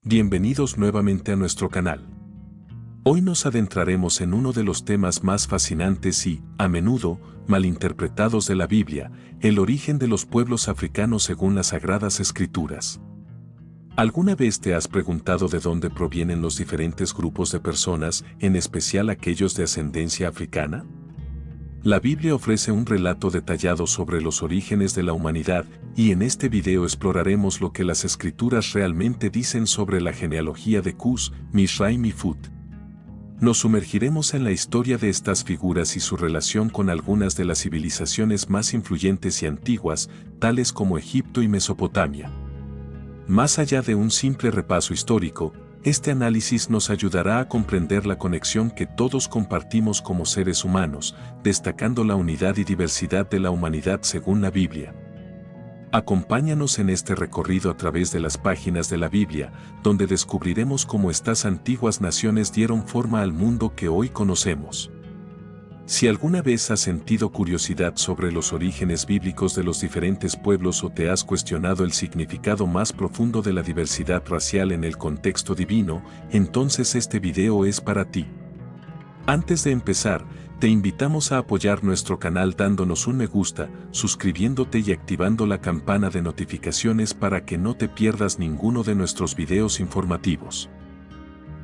Bienvenidos nuevamente a nuestro canal. Hoy nos adentraremos en uno de los temas más fascinantes y, a menudo, malinterpretados de la Biblia, el origen de los pueblos africanos según las Sagradas Escrituras. ¿Alguna vez te has preguntado de dónde provienen los diferentes grupos de personas, en especial aquellos de ascendencia africana? La Biblia ofrece un relato detallado sobre los orígenes de la humanidad, y en este video exploraremos lo que las Escrituras realmente dicen sobre la genealogía de Cus, Mizraim y Fut. Nos sumergiremos en la historia de estas figuras y su relación con algunas de las civilizaciones más influyentes y antiguas, tales como Egipto y Mesopotamia. Más allá de un simple repaso histórico, este análisis nos ayudará a comprender la conexión que todos compartimos como seres humanos, destacando la unidad y diversidad de la humanidad según la Biblia. Acompáñanos en este recorrido a través de las páginas de la Biblia, donde descubriremos cómo estas antiguas naciones dieron forma al mundo que hoy conocemos. Si alguna vez has sentido curiosidad sobre los orígenes bíblicos de los diferentes pueblos o te has cuestionado el significado más profundo de la diversidad racial en el contexto divino, entonces este video es para ti. Antes de empezar, te invitamos a apoyar nuestro canal dándonos un me gusta, suscribiéndote y activando la campana de notificaciones para que no te pierdas ninguno de nuestros videos informativos.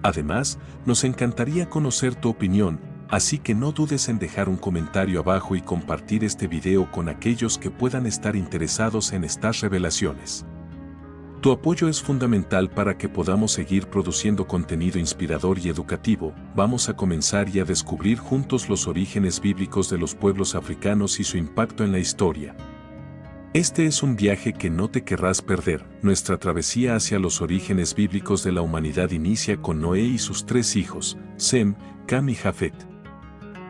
Además, nos encantaría conocer tu opinión, así que no dudes en dejar un comentario abajo y compartir este video con aquellos que puedan estar interesados en estas revelaciones. Tu apoyo es fundamental para que podamos seguir produciendo contenido inspirador y educativo. Vamos a comenzar y a descubrir juntos los orígenes bíblicos de los pueblos africanos y su impacto en la historia. Este es un viaje que no te querrás perder. Nuestra travesía hacia los orígenes bíblicos de la humanidad inicia con Noé y sus tres hijos, Sem, Cam y Jafet.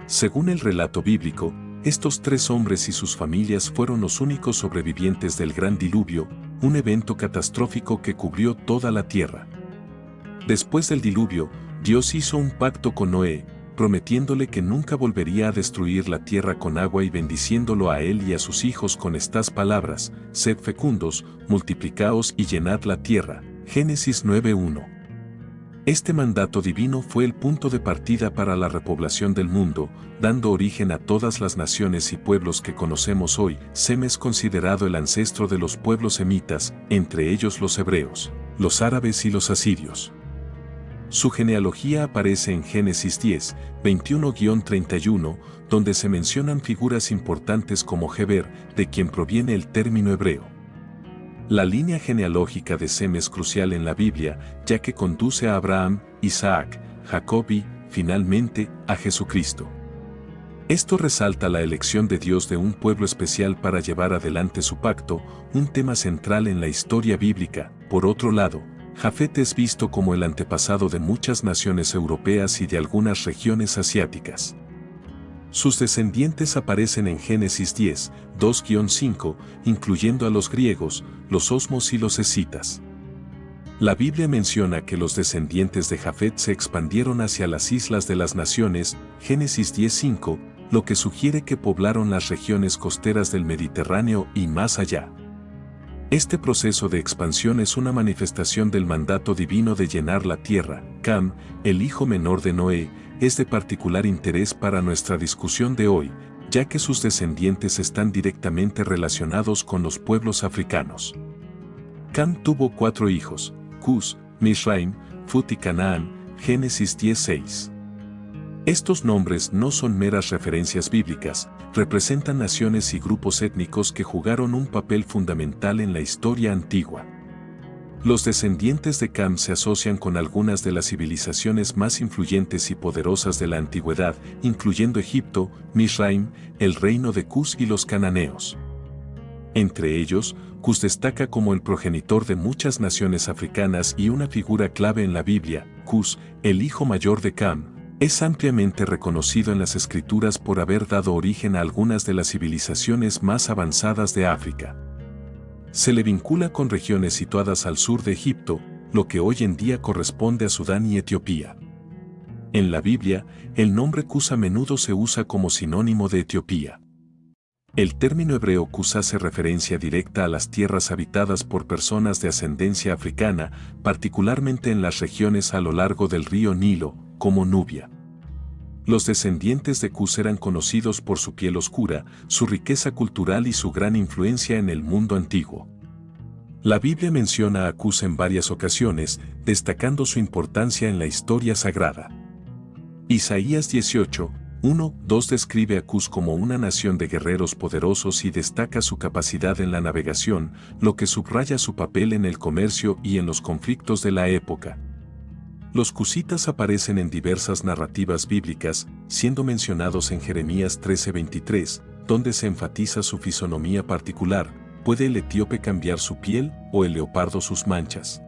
Según el relato bíblico, estos tres hombres y sus familias fueron los únicos sobrevivientes del gran diluvio, un evento catastrófico que cubrió toda la tierra. Después del diluvio, Dios hizo un pacto con Noé, prometiéndole que nunca volvería a destruir la tierra con agua y bendiciéndolo a él y a sus hijos con estas palabras: sed fecundos, multiplicaos y llenad la tierra. Génesis 9:1. Este mandato divino fue el punto de partida para la repoblación del mundo, dando origen a todas las naciones y pueblos que conocemos hoy. Sem es considerado el ancestro de los pueblos semitas, entre ellos los hebreos, los árabes y los asirios. Su genealogía aparece en Génesis 10, 21-31, donde se mencionan figuras importantes como Heber, de quien proviene el término hebreo. La línea genealógica de Sem es crucial en la Biblia, ya que conduce a Abraham, Isaac, Jacob y, finalmente, a Jesucristo. Esto resalta la elección de Dios de un pueblo especial para llevar adelante su pacto, un tema central en la historia bíblica. Por otro lado, Jafet es visto como el antepasado de muchas naciones europeas y de algunas regiones asiáticas. Sus descendientes aparecen en Génesis 10, 2-5, incluyendo a los griegos, los osmos y los escitas. La Biblia menciona que los descendientes de Jafet se expandieron hacia las islas de las naciones, Génesis 10:5, lo que sugiere que poblaron las regiones costeras del Mediterráneo y más allá. Este proceso de expansión es una manifestación del mandato divino de llenar la tierra. Cam, el hijo menor de Noé, es de particular interés para nuestra discusión de hoy, ya que sus descendientes están directamente relacionados con los pueblos africanos. Cam tuvo 4 hijos, Cus, Mizraim, Fut y Canaán, Génesis 10:6. Estos nombres no son meras referencias bíblicas, representan naciones y grupos étnicos que jugaron un papel fundamental en la historia antigua. Los descendientes de Cam se asocian con algunas de las civilizaciones más influyentes y poderosas de la antigüedad, incluyendo Egipto, Mizraim, el reino de Cus y los cananeos. Entre ellos, Cus destaca como el progenitor de muchas naciones africanas y una figura clave en la Biblia. Cus, el hijo mayor de Cam, es ampliamente reconocido en las Escrituras por haber dado origen a algunas de las civilizaciones más avanzadas de África. Se le vincula con regiones situadas al sur de Egipto, lo que hoy en día corresponde a Sudán y Etiopía. En la Biblia, el nombre Cus a menudo se usa como sinónimo de Etiopía. El término hebreo Cus hace referencia directa a las tierras habitadas por personas de ascendencia africana, particularmente en las regiones a lo largo del río Nilo, como Nubia. Los descendientes de Cus eran conocidos por su piel oscura, su riqueza cultural y su gran influencia en el mundo antiguo. La Biblia menciona a Cus en varias ocasiones, destacando su importancia en la historia sagrada. Isaías 18, 1-2 describe a Cus como una nación de guerreros poderosos y destaca su capacidad en la navegación, lo que subraya su papel en el comercio y en los conflictos de la época. Los cusitas aparecen en diversas narrativas bíblicas, siendo mencionados en Jeremías 13:23, donde se enfatiza su fisonomía particular: ¿puede el etíope cambiar su piel o el leopardo sus manchas?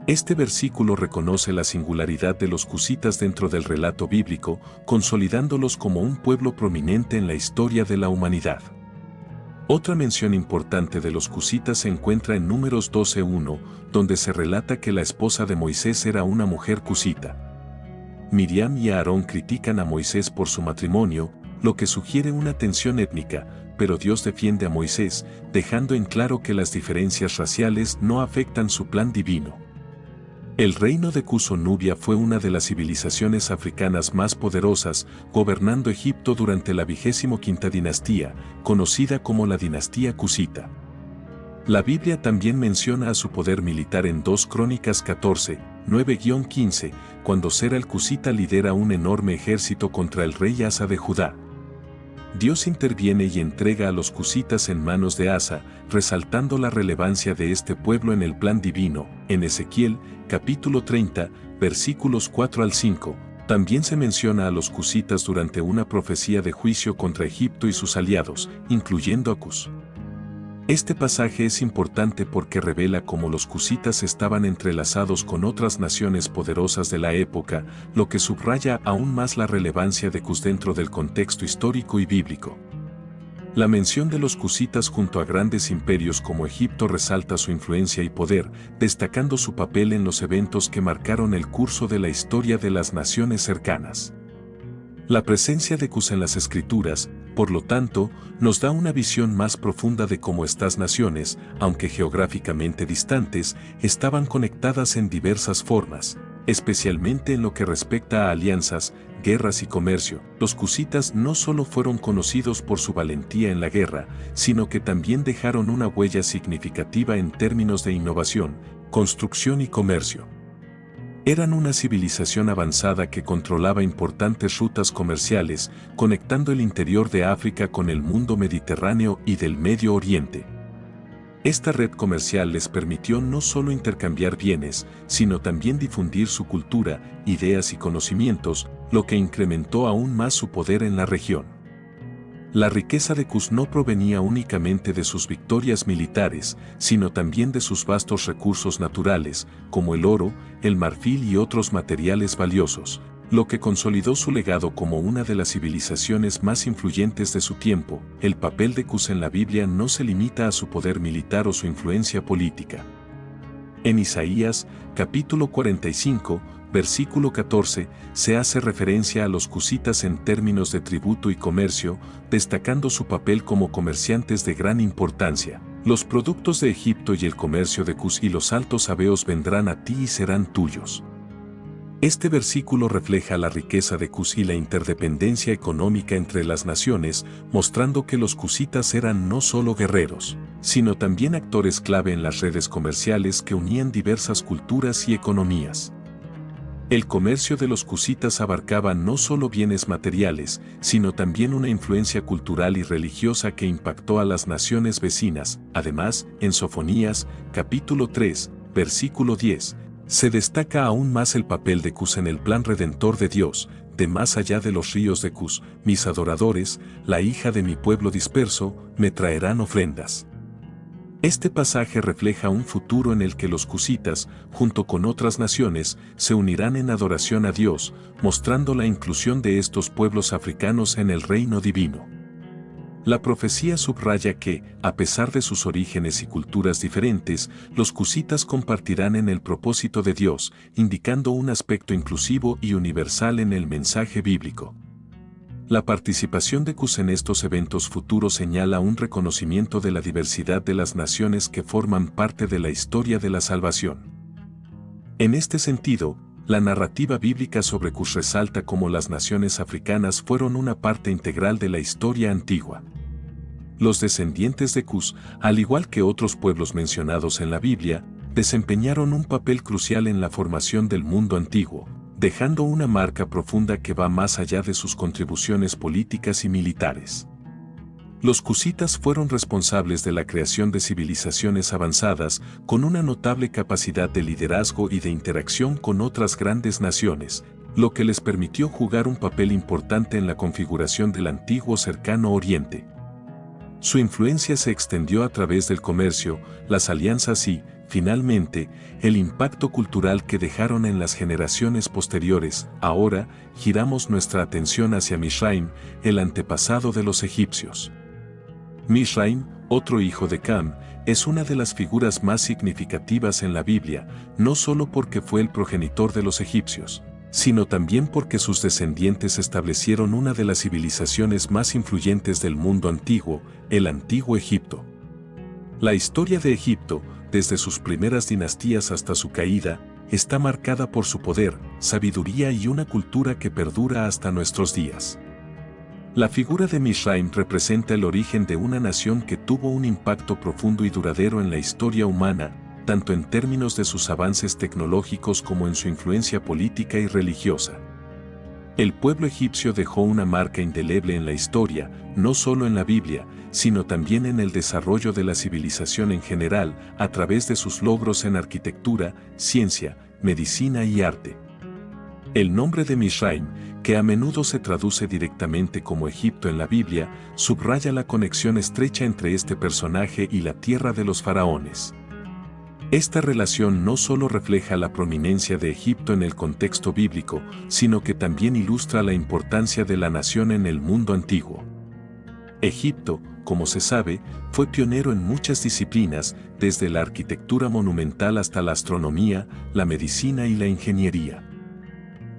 Este versículo reconoce la singularidad de los cusitas dentro del relato bíblico, consolidándolos como un pueblo prominente en la historia de la humanidad. Otra mención importante de los cusitas se encuentra en Números 12:1, donde se relata que la esposa de Moisés era una mujer cusita. Miriam y Aarón critican a Moisés por su matrimonio, lo que sugiere una tensión étnica, pero Dios defiende a Moisés, dejando en claro que las diferencias raciales no afectan su plan divino. El reino de Cus o Nubia fue una de las civilizaciones africanas más poderosas, gobernando Egipto durante la 25ª dinastía, conocida como la dinastía cusita. La Biblia también menciona a su poder militar en 2 Crónicas 14, 9-15, cuando Sera el cusita lidera un enorme ejército contra el rey Asa de Judá. Dios interviene y entrega a los cusitas en manos de Asa, resaltando la relevancia de este pueblo en el plan divino. En Ezequiel, capítulo 30, versículos 4-5, también se menciona a los cusitas durante una profecía de juicio contra Egipto y sus aliados, incluyendo a Cus. Este pasaje es importante porque revela cómo los cusitas estaban entrelazados con otras naciones poderosas de la época, lo que subraya aún más la relevancia de Cus dentro del contexto histórico y bíblico. La mención de los cusitas junto a grandes imperios como Egipto resalta su influencia y poder, destacando su papel en los eventos que marcaron el curso de la historia de las naciones cercanas. La presencia de Cus en las Escrituras, por lo tanto, nos da una visión más profunda de cómo estas naciones, aunque geográficamente distantes, estaban conectadas en diversas formas, especialmente en lo que respecta a alianzas, guerras y comercio. Los cusitas no solo fueron conocidos por su valentía en la guerra, sino que también dejaron una huella significativa en términos de innovación, construcción y comercio. Eran una civilización avanzada que controlaba importantes rutas comerciales, conectando el interior de África con el mundo mediterráneo y del Medio Oriente. Esta red comercial les permitió no solo intercambiar bienes, sino también difundir su cultura, ideas y conocimientos, lo que incrementó aún más su poder en la región. La riqueza de Cus no provenía únicamente de sus victorias militares, sino también de sus vastos recursos naturales, como el oro, el marfil y otros materiales valiosos, lo que consolidó su legado como una de las civilizaciones más influyentes de su tiempo. El papel de Cus en la Biblia no se limita a su poder militar o su influencia política. En Isaías, capítulo 45, versículo 14, se hace referencia a los cusitas en términos de tributo y comercio, destacando su papel como comerciantes de gran importancia. Los productos de Egipto y el comercio de Cus y los altos sabeos vendrán a ti y serán tuyos. Este versículo refleja la riqueza de Cus y la interdependencia económica entre las naciones, mostrando que los cusitas eran no solo guerreros, sino también actores clave en las redes comerciales que unían diversas culturas y economías. El comercio de los cusitas abarcaba no solo bienes materiales, sino también una influencia cultural y religiosa que impactó a las naciones vecinas. Además, en Sofonías, capítulo 3, versículo 10, se destaca aún más el papel de Cus en el plan redentor de Dios. De más allá de los ríos de Cus, mis adoradores, la hija de mi pueblo disperso, me traerán ofrendas. Este pasaje refleja un futuro en el que los cusitas, junto con otras naciones, se unirán en adoración a Dios, mostrando la inclusión de estos pueblos africanos en el reino divino. La profecía subraya que, a pesar de sus orígenes y culturas diferentes, los cusitas compartirán en el propósito de Dios, indicando un aspecto inclusivo y universal en el mensaje bíblico. La participación de Cus en estos eventos futuros señala un reconocimiento de la diversidad de las naciones que forman parte de la historia de la salvación. En este sentido, la narrativa bíblica sobre Cus resalta cómo las naciones africanas fueron una parte integral de la historia antigua. Los descendientes de Cus, al igual que otros pueblos mencionados en la Biblia, desempeñaron un papel crucial en la formación del mundo antiguo, dejando una marca profunda que va más allá de sus contribuciones políticas y militares. Los cusitas fueron responsables de la creación de civilizaciones avanzadas con una notable capacidad de liderazgo y de interacción con otras grandes naciones, lo que les permitió jugar un papel importante en la configuración del antiguo Cercano Oriente. Su influencia se extendió a través del comercio, las alianzas y, finalmente, el impacto cultural que dejaron en las generaciones posteriores. Ahora, giramos nuestra atención hacia Mizraim, el antepasado de los egipcios. Mizraim, otro hijo de Cam, es una de las figuras más significativas en la Biblia, no solo porque fue el progenitor de los egipcios, sino también porque sus descendientes establecieron una de las civilizaciones más influyentes del mundo antiguo, el Antiguo Egipto. La historia de Egipto, desde sus primeras dinastías hasta su caída, está marcada por su poder, sabiduría y una cultura que perdura hasta nuestros días. La figura de Mizraim representa el origen de una nación que tuvo un impacto profundo y duradero en la historia humana, tanto en términos de sus avances tecnológicos como en su influencia política y religiosa. El pueblo egipcio dejó una marca indeleble en la historia, no solo en la Biblia, sino también en el desarrollo de la civilización en general, a través de sus logros en arquitectura, ciencia, medicina y arte. El nombre de Mizraim, que a menudo se traduce directamente como Egipto en la Biblia, subraya la conexión estrecha entre este personaje y la tierra de los faraones. Esta relación no solo refleja la prominencia de Egipto en el contexto bíblico, sino que también ilustra la importancia de la nación en el mundo antiguo. Egipto, como se sabe, fue pionero en muchas disciplinas, desde la arquitectura monumental hasta la astronomía, la medicina y la ingeniería.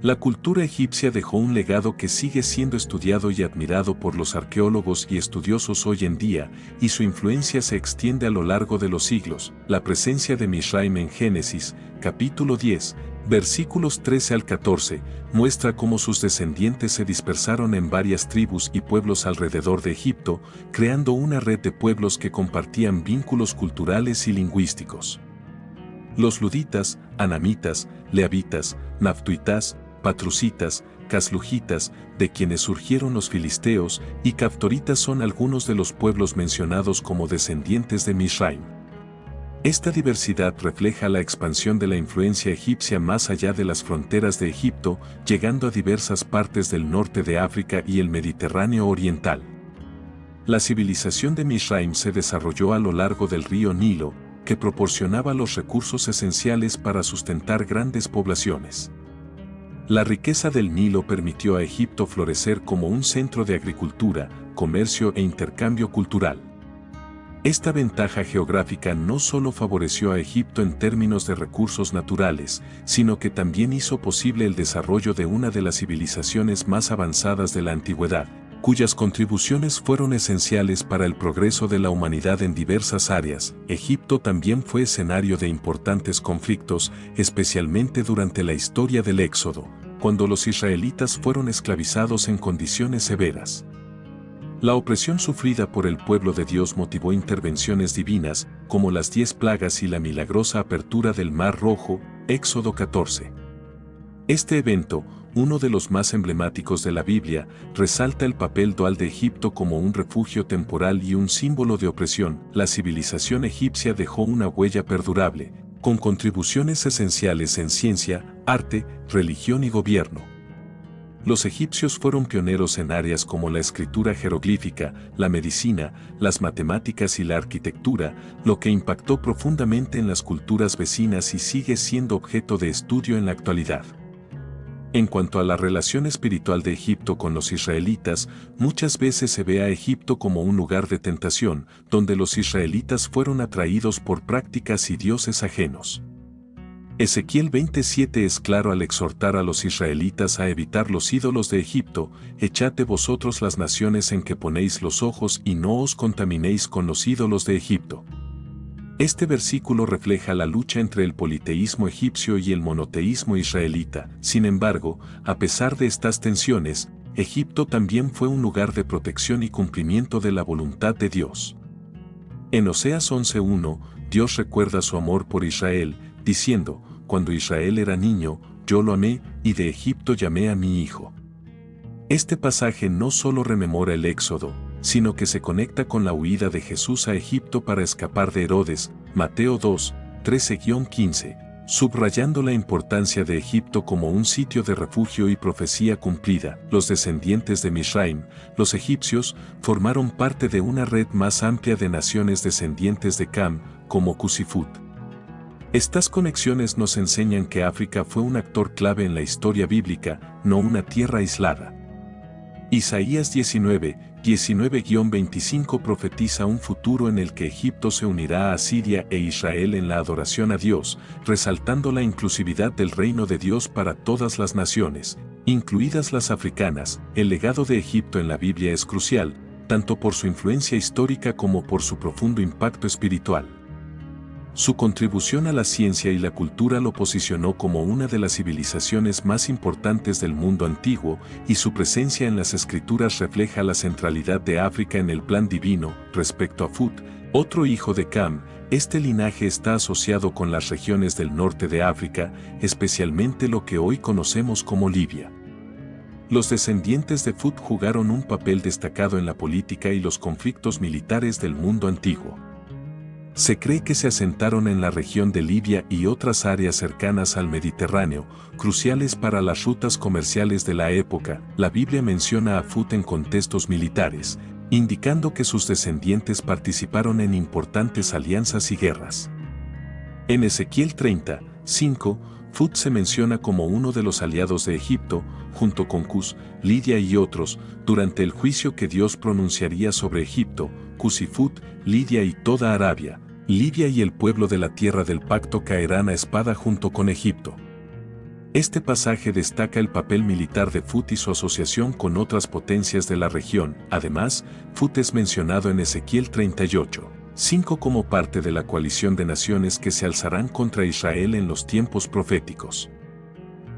La cultura egipcia dejó un legado que sigue siendo estudiado y admirado por los arqueólogos y estudiosos hoy en día, y su influencia se extiende a lo largo de los siglos. La presencia de Mizraim en Génesis, capítulo 10, versículos 13 al 14, muestra cómo sus descendientes se dispersaron en varias tribus y pueblos alrededor de Egipto, creando una red de pueblos que compartían vínculos culturales y lingüísticos. Los luditas, anamitas, leavitas, naftuitas, patrucitas, caslujitas, de quienes surgieron los filisteos, y caftoritas son algunos de los pueblos mencionados como descendientes de Mizraim. Esta diversidad refleja la expansión de la influencia egipcia más allá de las fronteras de Egipto, llegando a diversas partes del norte de África y el Mediterráneo oriental. La civilización de Mizraim se desarrolló a lo largo del río Nilo, que proporcionaba los recursos esenciales para sustentar grandes poblaciones. La riqueza del Nilo permitió a Egipto florecer como un centro de agricultura, comercio e intercambio cultural. Esta ventaja geográfica no solo favoreció a Egipto en términos de recursos naturales, sino que también hizo posible el desarrollo de una de las civilizaciones más avanzadas de la antigüedad, cuyas contribuciones fueron esenciales para el progreso de la humanidad en diversas áreas. Egipto también fue escenario de importantes conflictos, especialmente durante la historia del Éxodo, cuando los israelitas fueron esclavizados en condiciones severas. La opresión sufrida por el pueblo de Dios motivó intervenciones divinas, como las 10 plagas y la milagrosa apertura del Mar Rojo, Éxodo 14. Este evento, uno de los más emblemáticos de la Biblia, resalta el papel dual de Egipto como un refugio temporal y un símbolo de opresión. La civilización egipcia dejó una huella perdurable, con contribuciones esenciales en ciencia, arte, religión y gobierno. Los egipcios fueron pioneros en áreas como la escritura jeroglífica, la medicina, las matemáticas y la arquitectura, lo que impactó profundamente en las culturas vecinas y sigue siendo objeto de estudio en la actualidad. En cuanto a la relación espiritual de Egipto con los israelitas, muchas veces se ve a Egipto como un lugar de tentación, donde los israelitas fueron atraídos por prácticas y dioses ajenos. Ezequiel 27 es claro al exhortar a los israelitas a evitar los ídolos de Egipto: echad de vosotros las naciones en que ponéis los ojos y no os contaminéis con los ídolos de Egipto. Este versículo refleja la lucha entre el politeísmo egipcio y el monoteísmo israelita. Sin embargo, a pesar de estas tensiones, Egipto también fue un lugar de protección y cumplimiento de la voluntad de Dios. En Oseas 11:1, Dios recuerda su amor por Israel, diciendo: cuando Israel era niño, yo lo amé, y de Egipto llamé a mi hijo. Este pasaje no solo rememora el Éxodo, sino que se conecta con la huida de Jesús a Egipto para escapar de Herodes, Mateo 2, 13-15, subrayando la importancia de Egipto como un sitio de refugio y profecía cumplida. Los descendientes de Misraim, los egipcios, formaron parte de una red más amplia de naciones descendientes de Cam, como Cus y Fut. Estas conexiones nos enseñan que África fue un actor clave en la historia bíblica, no una tierra aislada. Isaías 19:25 profetiza un futuro en el que Egipto se unirá a Siria e Israel en la adoración a Dios, resaltando la inclusividad del reino de Dios para todas las naciones, incluidas las africanas. El legado de Egipto en la Biblia es crucial, tanto por su influencia histórica como por su profundo impacto espiritual. Su contribución a la ciencia y la cultura lo posicionó como una de las civilizaciones más importantes del mundo antiguo, y su presencia en las escrituras refleja la centralidad de África en el plan divino. Respecto a Fut, otro hijo de Cam, este linaje está asociado con las regiones del norte de África, especialmente lo que hoy conocemos como Libia. Los descendientes de Fut jugaron un papel destacado en la política y los conflictos militares del mundo antiguo. Se cree que se asentaron en la región de Libia y otras áreas cercanas al Mediterráneo, cruciales para las rutas comerciales de la época. La Biblia menciona a Fut en contextos militares, indicando que sus descendientes participaron en importantes alianzas y guerras. En Ezequiel 30:5, Fut se menciona como uno de los aliados de Egipto, junto con Cus, Lidia y otros, durante el juicio que Dios pronunciaría sobre Egipto. Cus y Fut, Lidia y toda Arabia, Libia y el pueblo de la tierra del pacto caerán a espada junto con Egipto. Este pasaje destaca el papel militar de Fut y su asociación con otras potencias de la región. Además, Fut es mencionado en Ezequiel 38:5 como parte de la coalición de naciones que se alzarán contra Israel en los tiempos proféticos.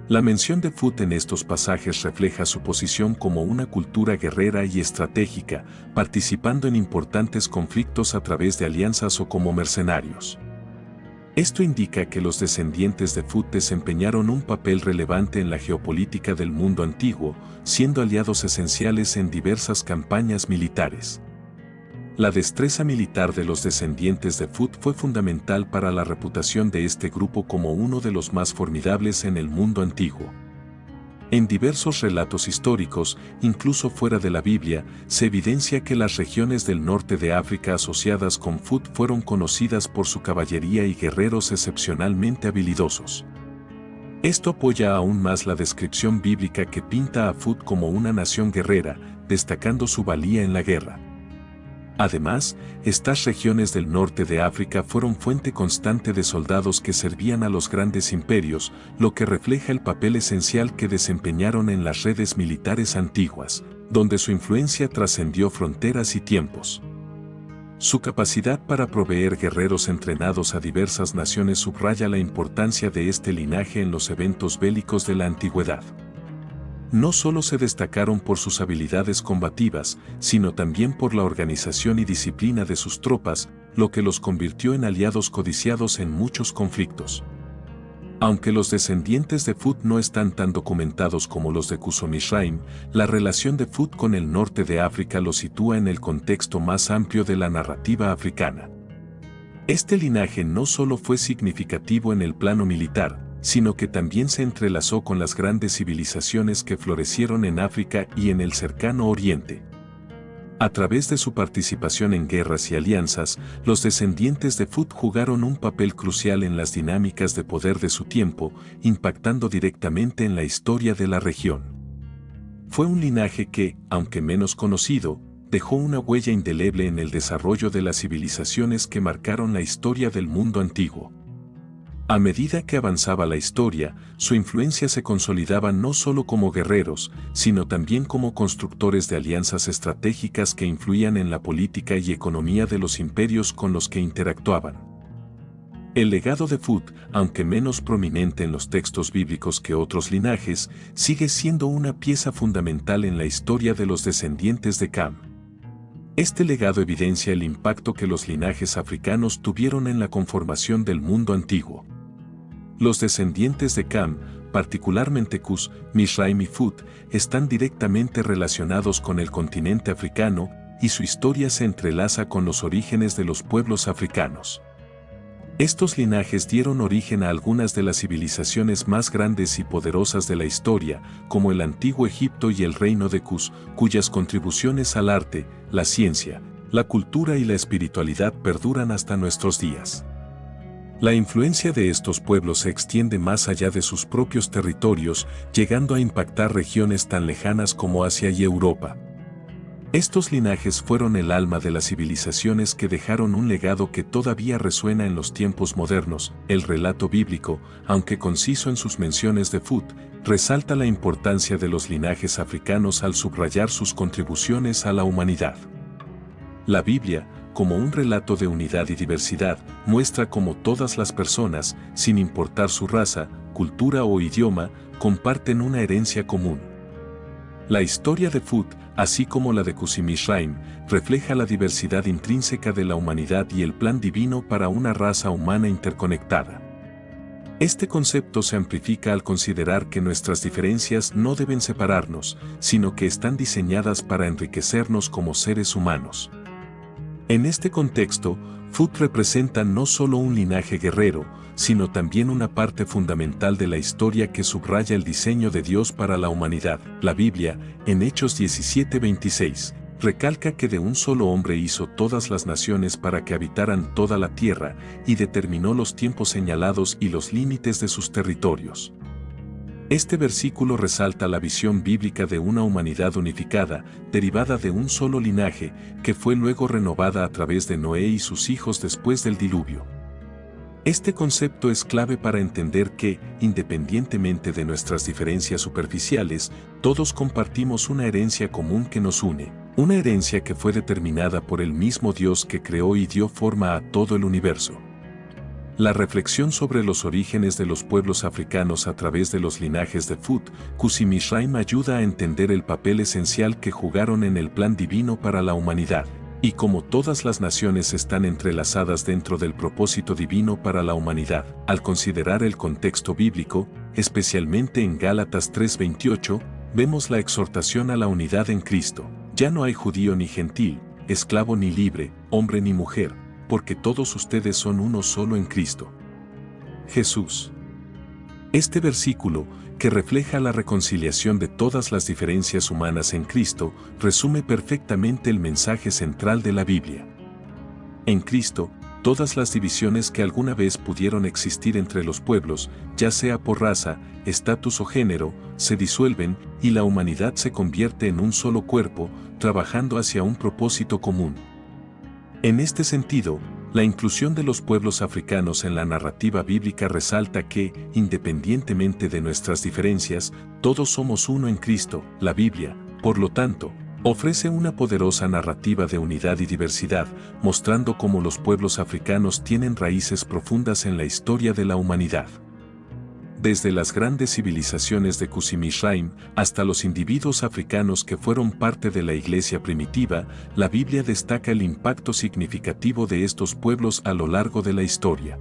La mención de Fut en estos pasajes refleja su posición como una cultura guerrera y estratégica, participando en importantes conflictos a través de alianzas o como mercenarios. Esto indica que los descendientes de Fut desempeñaron un papel relevante en la geopolítica del mundo antiguo, siendo aliados esenciales en diversas campañas militares. La destreza militar de los descendientes de Fut fue fundamental para la reputación de este grupo como uno de los más formidables en el mundo antiguo. En diversos relatos históricos, incluso fuera de la Biblia, se evidencia que las regiones del norte de África asociadas con Fut fueron conocidas por su caballería y guerreros excepcionalmente habilidosos. Esto apoya aún más la descripción bíblica que pinta a Fut como una nación guerrera, destacando su valía en la guerra. Además, estas regiones del norte de África fueron fuente constante de soldados que servían a los grandes imperios, lo que refleja el papel esencial que desempeñaron en las redes militares antiguas, donde su influencia trascendió fronteras y tiempos. Su capacidad para proveer guerreros entrenados a diversas naciones subraya la importancia de este linaje en los eventos bélicos de la antigüedad. No solo se destacaron por sus habilidades combativas, sino también por la organización y disciplina de sus tropas, lo que los convirtió en aliados codiciados en muchos conflictos. Aunque los descendientes de Fut no están tan documentados como los de Cus o Misraim, la relación de Fut con el norte de África lo sitúa en el contexto más amplio de la narrativa africana. Este linaje no solo fue significativo en el plano militar, sino que también se entrelazó con las grandes civilizaciones que florecieron en África y en el cercano Oriente. A través de su participación en guerras y alianzas, los descendientes de Fut jugaron un papel crucial en las dinámicas de poder de su tiempo, impactando directamente en la historia de la región. Fue un linaje que, aunque menos conocido, dejó una huella indeleble en el desarrollo de las civilizaciones que marcaron la historia del mundo antiguo. A medida que avanzaba la historia, su influencia se consolidaba no solo como guerreros, sino también como constructores de alianzas estratégicas que influían en la política y economía de los imperios con los que interactuaban. El legado de Fut, aunque menos prominente en los textos bíblicos que otros linajes, sigue siendo una pieza fundamental en la historia de los descendientes de Cam. Este legado evidencia el impacto que los linajes africanos tuvieron en la conformación del mundo antiguo. Los descendientes de Cam, particularmente Cus, Mizraim y Fut, están directamente relacionados con el continente africano y su historia se entrelaza con los orígenes de los pueblos africanos. Estos linajes dieron origen a algunas de las civilizaciones más grandes y poderosas de la historia, como el antiguo Egipto y el reino de Cus, cuyas contribuciones al arte, la ciencia, la cultura y la espiritualidad perduran hasta nuestros días. La influencia de estos pueblos se extiende más allá de sus propios territorios, llegando a impactar regiones tan lejanas como Asia y Europa. Estos linajes fueron el alma de las civilizaciones que dejaron un legado que todavía resuena en los tiempos modernos. El relato bíblico, aunque conciso en sus menciones de Fut, resalta la importancia de los linajes africanos al subrayar sus contribuciones a la humanidad. La Biblia, como un relato de unidad y diversidad, muestra cómo todas las personas, sin importar su raza, cultura o idioma, comparten una herencia común. La historia de Fut, así como la de Cus y Mizraim, refleja la diversidad intrínseca de la humanidad y el plan divino para una raza humana interconectada. Este concepto se amplifica al considerar que nuestras diferencias no deben separarnos, sino que están diseñadas para enriquecernos como seres humanos. En este contexto, Fut representa no solo un linaje guerrero, sino también una parte fundamental de la historia que subraya el diseño de Dios para la humanidad. La Biblia, en Hechos 17:26, recalca que de un solo hombre hizo todas las naciones para que habitaran toda la tierra y determinó los tiempos señalados y los límites de sus territorios. Este versículo resalta la visión bíblica de una humanidad unificada, derivada de un solo linaje, que fue luego renovada a través de Noé y sus hijos después del diluvio. Este concepto es clave para entender que, independientemente de nuestras diferencias superficiales, todos compartimos una herencia común que nos une, una herencia que fue determinada por el mismo Dios que creó y dio forma a todo el universo. La reflexión sobre los orígenes de los pueblos africanos a través de los linajes de Fut, Cus y Mizraim ayuda a entender el papel esencial que jugaron en el plan divino para la humanidad, y cómo todas las naciones están entrelazadas dentro del propósito divino para la humanidad. Al considerar el contexto bíblico, especialmente en Gálatas 3:28, vemos la exhortación a la unidad en Cristo. Ya no hay judío ni gentil, esclavo ni libre, hombre ni mujer, porque todos ustedes son uno solo en Cristo Jesús. Este versículo, que refleja la reconciliación de todas las diferencias humanas en Cristo, resume perfectamente el mensaje central de la Biblia. En Cristo, todas las divisiones que alguna vez pudieron existir entre los pueblos, ya sea por raza, estatus o género, se disuelven y la humanidad se convierte en un solo cuerpo, trabajando hacia un propósito común. En este sentido, la inclusión de los pueblos africanos en la narrativa bíblica resalta que, independientemente de nuestras diferencias, todos somos uno en Cristo. La Biblia, por lo tanto, ofrece una poderosa narrativa de unidad y diversidad, mostrando cómo los pueblos africanos tienen raíces profundas en la historia de la humanidad. Desde las grandes civilizaciones de Cus y Mizraim hasta los individuos africanos que fueron parte de la iglesia primitiva, la Biblia destaca el impacto significativo de estos pueblos a lo largo de la historia.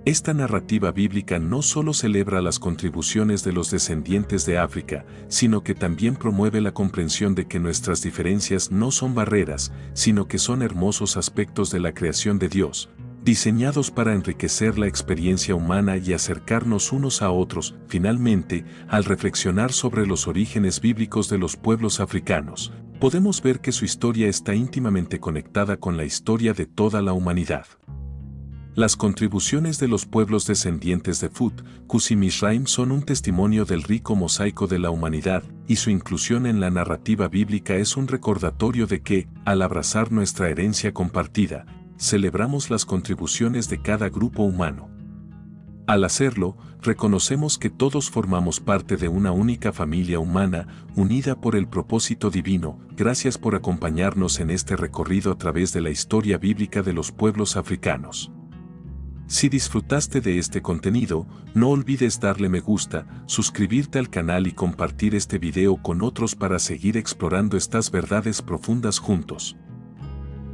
Esta narrativa bíblica no solo celebra las contribuciones de los descendientes de África, sino que también promueve la comprensión de que nuestras diferencias no son barreras, sino que son hermosos aspectos de la creación de Dios, diseñados para enriquecer la experiencia humana y acercarnos unos a otros. Finalmente, al reflexionar sobre los orígenes bíblicos de los pueblos africanos, podemos ver que su historia está íntimamente conectada con la historia de toda la humanidad. Las contribuciones de los pueblos descendientes de Fut, Cus y Mizraim son un testimonio del rico mosaico de la humanidad, y su inclusión en la narrativa bíblica es un recordatorio de que, al abrazar nuestra herencia compartida, celebramos las contribuciones de cada grupo humano. Al hacerlo, reconocemos que todos formamos parte de una única familia humana, unida por el propósito divino. Gracias por acompañarnos en este recorrido a través de la historia bíblica de los pueblos africanos. Si disfrutaste de este contenido, no olvides darle me gusta, suscribirte al canal y compartir este video con otros para seguir explorando estas verdades profundas juntos.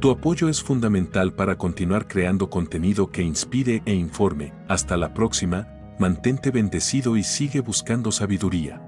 Tu apoyo es fundamental para continuar creando contenido que inspire e informe. Hasta la próxima, mantente bendecido y sigue buscando sabiduría.